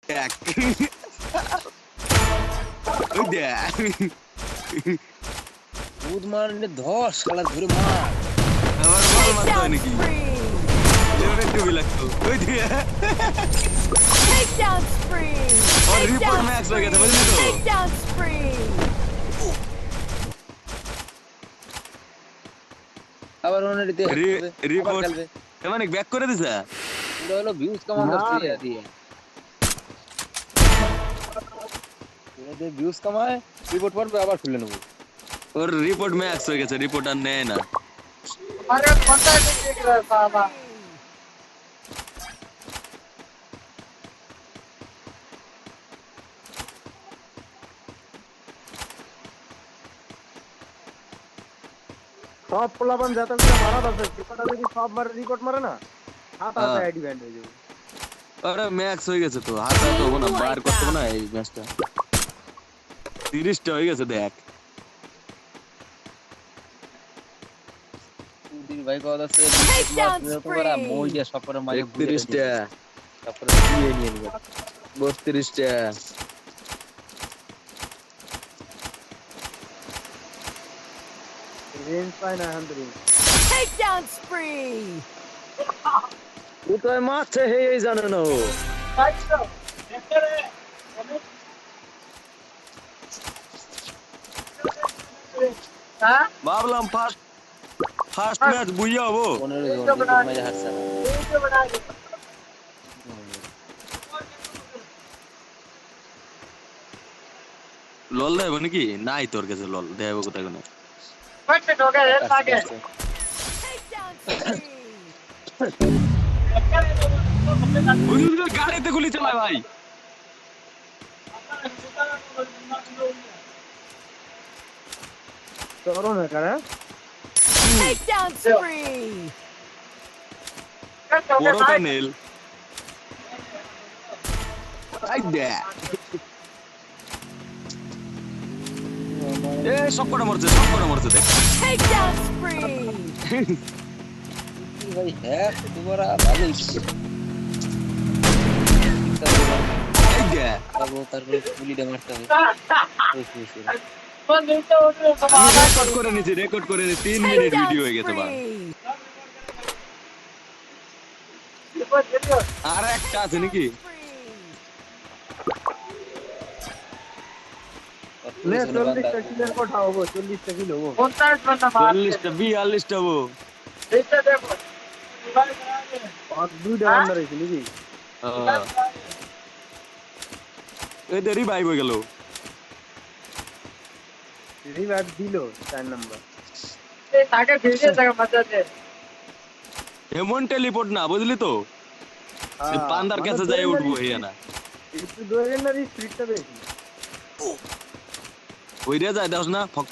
দেখ ওই দেখ বুদ মারলে ধর শালা ধরে মার আমার বল মারতে হয় নাকি লেভেল টুবি লাগতো ওই দেখ Takedown spree! और report में एक्स हो गया था, बुझली तो? Takedown spree! আবার ওনারে দিয়ে রিপোর্ট মানে ব্যাক করে দিছে পুরো হলো ভিউজ কামানো দিয়ে দিয়ে এদের ভিউজ কামায় রিপোর্ট পড়বে আবার খুলে নেব और रिपोर्ट में एक्स हो गया था रिपोर्ट আর নেয় না अरे पता नहीं देख रहा साला সব পোলাপান যত করে মারা আছে রিপোর্ট যদি সব মারে রিপোর্ট মারে না হাত হাতে আইডি ব্যান্ড হয়ে যাবে আরে ম্যাক্স হয়ে গেছে তো হাত হাত হবে না বার করতে হবে না এই ম্যাচটা 30 টা হয়ে গেছে দেখ তুই ভাই কথা আছে তোরা মই যা সপরে মাই 31 টা তারপরে দিয়ে নিয়ে নিবে 32 টা রেঞ্জ পায় না হান্ড্রি Takedown spree! ও তো মারছে হে এই জানে না ও হ্যাঁ ভাবলাম ফার্স্ট ম্যাচ বুইয়া হবো 15 জন মাঝে হারছে না এই যে বড় আছে লল দেব নাকি নাই তোর কাছে লল দেব কোথায় কোন फट से हो गया रेल आगे Takedown spree! ওই গাড়িতে গুলি চালায় ভাই करो ना करे Takedown spree! বড় প্যানেল আই দে এ সব করে মরছে দেখ Takedown spree! কি ভাই হ্যাঁ তোরা ভালোই এই দে তারপরে পুলিটা মারতে হবে बंद नहीं तो আমি রেকর্ড করে নিয়েছি 3 মিনিট Takedown ভিডিও হয়ে গেছে ভাই spree! আর একটা আছে নাকি ले 40 का किलर को उठाओ वो 40 का किलो वो 50 बंदा मार 40 টা 42 টা वो देखते देखो और दूध अंदर है नहीं এদের রিভাইভ হয়ে গেল रिवाइव दिलो 4 नंबर ए आगे भेजे जगह मजा दे এমন টেলিপোর্ট না বুঝলি তো পান্দার কাছে যাই উঠবো এই না একটু দৌড়ে না স্পিডটা বেশি ওই রে যায় দাস না ফক